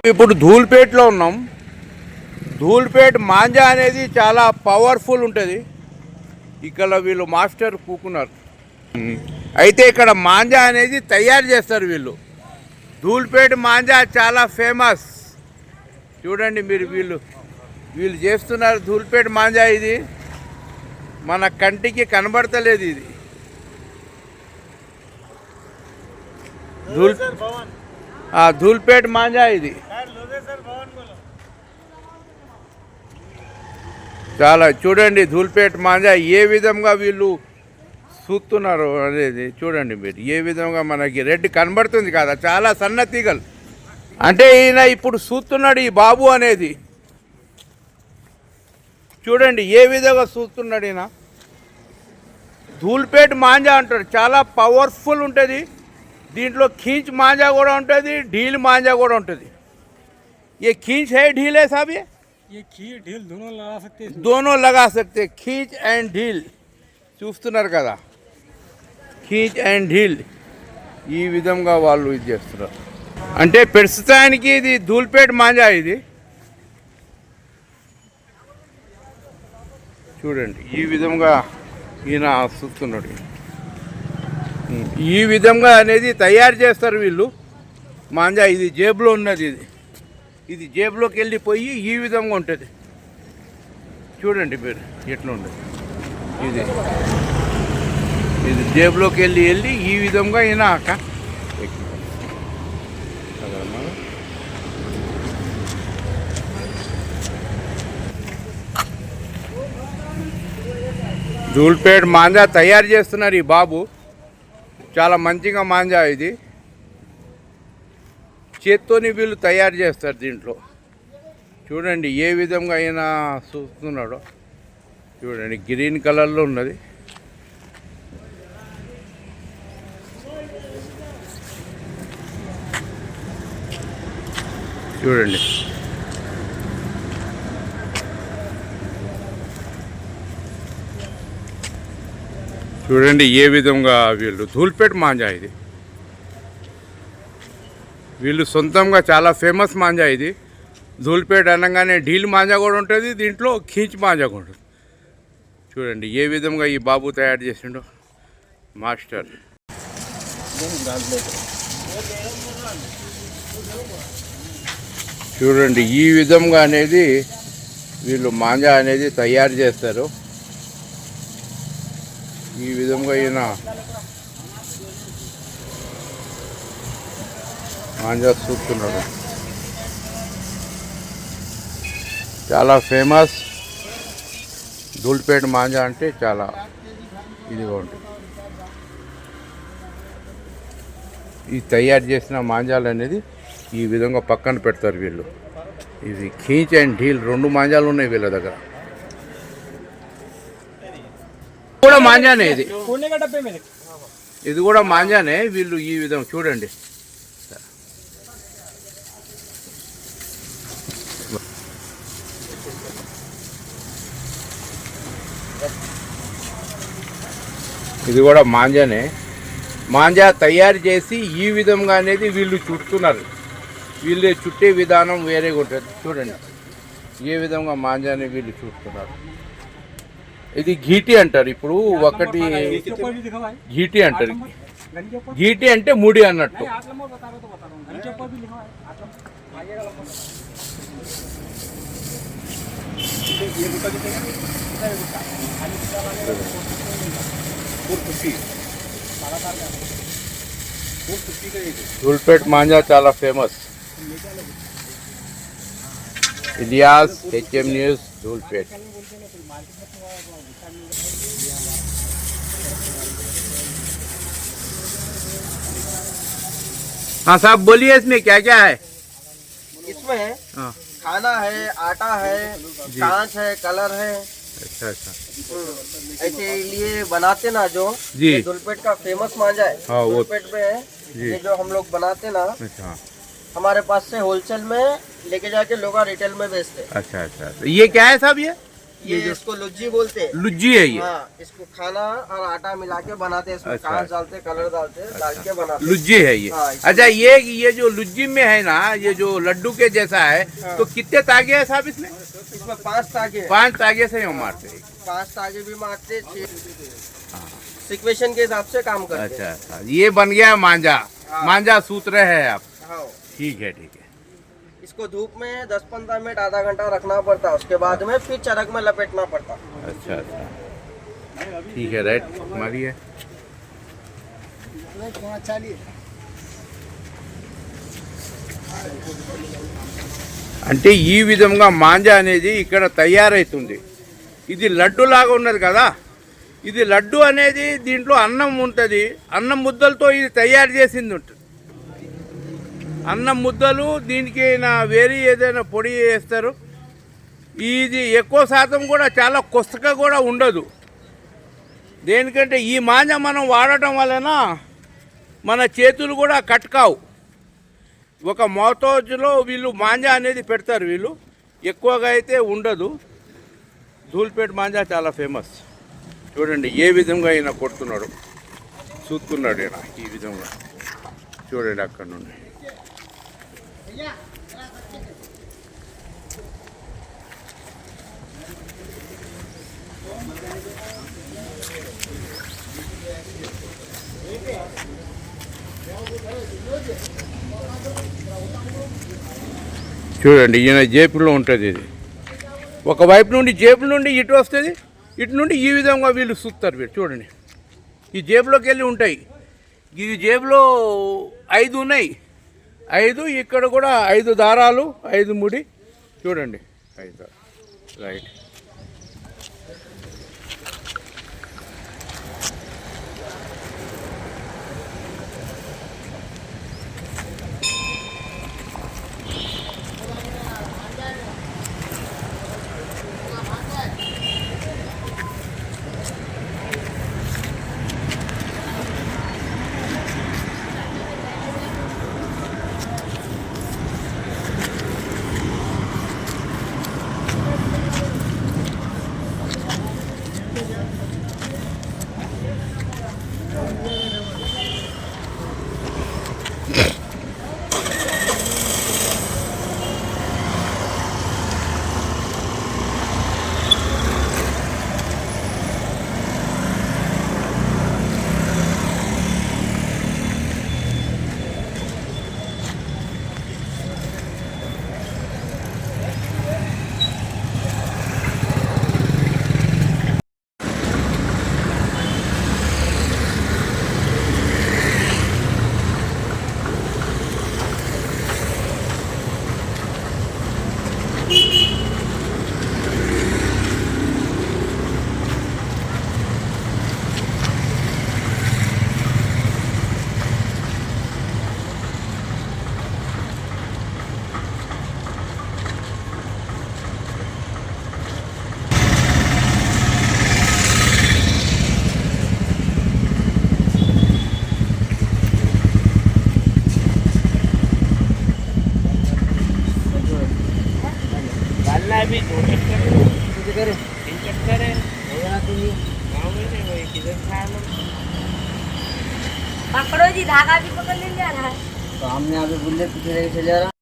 ఇప్పుడు ధూల్పేటలో ఉన్నాం. ధూల్పేట్ మాంజా అనేది చాలా పవర్ఫుల్ ఉంటుంది. ఇక్కడ వీళ్ళు మాస్టర్ కూకున్నారు. అయితే ఇక్కడ మాంజా అనేది తయారు చేస్తారు వీళ్ళు. ధూల్పేట్ మాంజా చాలా ఫేమస్. చూడండి మీరు, వీళ్ళు చేస్తున్నారు ధూల్పేట్ మాంజా. ఇది మన కంటికి కనబడతలేదు. ఇది ధూల్పేట్ మాంజా. ఇది చాలా చూడండి ధూల్పేట్ మాంజా ఏ విధంగా వీళ్ళు చూస్తున్నారు అనేది చూడండి మీరు. ఏ విధంగా మనకి రెడ్ కనబడుతుంది కదా, చాలా సన్న తీగలు. అంటే ఈయన ఇప్పుడు చూస్తున్నాడు ఈ బాబు అనేది. చూడండి ఏ విధంగా చూస్తున్నాడు ఈయన. ధూల్పేట్ మాంజా అంటారు, చాలా పవర్ఫుల్ ఉంటుంది. దీంట్లో खींच मांझा కూడా ఉంటుంది, ढील मांझा కూడా ఉంటుంది. ये खींच है, ढील है साहब? ये खींच ढील दोनों लगा सकते हैं. दोनों लगा सकते, खींच एंड ढील. చూస్తున్నారు కదా, ఖీచ్ అండ్ ఢీల్. ఈ విధంగా వాళ్ళు ఇది చేస్తున్నారు. అంటే ప్రస్తుతానికి ఇది ధూల్పేట్ మాంజా. ఇది చూడండి ఈ విధంగా ఈయన చూస్తున్నాడు. ఈ విధంగా అనేది తయారు చేస్తారు వీళ్ళు మాంజా. ఇది జేబులో ఉన్నది. ఇది జేబులోకి వెళ్ళిపోయి ఈ విధంగా ఉంటుంది. చూడండి మీరు ఎట్లా ఉంటుంది. ఇది జేబులోకి వెళ్ళి ఈ విధంగా ఈయన ధూల్పేట్ మాంజా తయారు చేస్తున్నారు ఈ బాబు. చాలా మంచిగా మాంజా. ఇది చేత్తోని వీళ్ళు తయారు చేస్తారు. దీంట్లో చూడండి ఏ విధంగా అయినా చూస్తున్నాడో. చూడండి గ్రీన్ కలర్లో ఉన్నది. చూడండి చూడండి ఏ విధంగా వీళ్ళు ధూల్పేట్ మాంజా. ఇది వీళ్ళు సొంతంగా చాలా ఫేమస్ మాంజా. ఇది ధూల్పేట్ అనగానే ఢీల్ మాంజా కూడా ఉంటుంది, దీంట్లో ఖీంచ్ మాంజా కూడా ఉంటుంది. చూడండి ఏ విధంగా ఈ బాబు తయారు చేసిండో మాస్టర్. చూడండి ఈ విధంగా అనేది వీళ్ళు మాంజా అనేది తయారు చేస్తారు. ఈ విధంగా ఈయన మాంజా చూస్తున్నాడు. చాలా ఫేమస్ ధూల్పేట్ మాంజా అంటే చాలా ఇదిగా ఉంటుంది. ఈ తయారు చేసిన మాంజాలు అనేది ఈ విధంగా పక్కన పెడతారు వీళ్ళు. ఇది ఖీంచ్ అండ్ ఢీల్ రెండు మాంజాలు ఉన్నాయి వీళ్ళ దగ్గర. కూడా మాంజానే. ఇది కూడా మాంజానే. వీళ్ళు ఈ విధంగా చూడండి. ఇది కూడా మాంజానే. మాంజా తయారు చేసి ఈ విధంగా అనేది వీళ్ళు చుడుతున్నారు. వీళ్ళు చుట్టే విధానం వేరేగా ఉంటుంది. చూడండి ఏ విధంగా మాంజాని వీళ్ళు చుడుతున్నారు. ఇది ఘీటి అంటారు. ఇప్పుడు ఒకటి ఘీటి అంటారు. ఘీటి అంటే ముడి అన్నట్టు. ధూల్పేట్ మాంజా చాలా famous. Ilyas, HM news, Dhoolpet. हाँ साहब बोलिए, इसमें क्या क्या है? इसमें खाना है, आटा है, कांच है, कलर है। अच्छा अच्छा, ऐसे लिए बनाते ना जो जी, धूलपेट का फेमस मांझा है। हाँ, वो धूलपेट में है ये जो हम लोग बनाते ना, अच्छा हमारे पास से होलसेल में लेके जाके लोग रिटेल में बेचते हैं। अच्छा अच्छा। तो ये क्या है साहब? ये इसको लुज्जी बोलते हैं। लुज्जी है ये, हाँ, इसको खाना और आटा मिला के बनाते हैं, इसमें अच्छा। कांच डालते, कलर डालते, डाल के बनाते हैं। लुज्जी है ये। हाँ, इसको- अच्छा, ये जो लुज्जी में है ना, ये जो लड्डू के जैसा है, हाँ। तो कितने तागे हैं साहब इसमें? इसमें 5 तागे हैं। 5 तागे से हम मारते हैं। 5 तागे भी मारते, 6 सिक्वेशन के हिसाब से काम करते अच्छा अच्छा, ये बन गया मांझा। हाँ। मांझा सूत्र है आप। हैं। हाँ, ठीक है ठीक है। इसको धूप में 10-15 मिनट, आधा घंटा रखना पड़ता है, उसके बाद में फिर चरख में लपेटना पड़ता है। अच्छा अच्छा, ठीक है, राइट, मारिए। అంటే ఈ విధంగా మాంజా అనేది ఇక్కడ తయారవుతుంది. ఇది లడ్డు లాగా ఉన్నది కదా, ఇది లడ్డు అనేది దీంట్లో అన్నం ఉంటుంది, అన్నం ముద్దలతో ఇది తయారు చేసింది ఉంటుంది. అన్నం ముద్దలు దీనికి వేరే ఏదైనా పొడి వేస్తారు. ఇది ఎక్కువ శాతం కూడా చాలా కొత్తగా కూడా ఉండదు. దేనికంటే ఈ మాంజా మనం వాడటం వలన మన చేతులు కూడా కట్ కావు. ఒక మోతాజులో వీళ్ళు మాంజా అనేది పెడతారు, వీళ్ళు ఎక్కువగా అయితే ఉండదు. ధూల్పేట్ మాంజా చాలా ఫేమస్. చూడండి ఏ విధంగా ఈయన కొడుతున్నాడు, చూస్తున్నాడు ఈయన ఈ విధంగా. చూడండి అక్కడ నుండి. చూడండి ఈయన జేబులో ఉంటుంది. ఇది ఒకవైపు నుండి జేబు నుండి ఇటు వస్తుంది, ఇటు నుండి ఈ విధంగా వీళ్ళు చూస్తారు. వీళ్ళు చూడండి ఈ జేబులోకి వెళ్ళి ఉంటాయి. ఇది జేబులో 5 ఉన్నాయి, 5 ఇక్కడ కూడా 5 దారాలు, 5 ముడి. చూడండి 5 దారాలు, రైట్. पकड़ो जी, धागा भी पकड़ लीजिए। तो हमने अभी बुल्ले पीछे लेके चले जा रहा।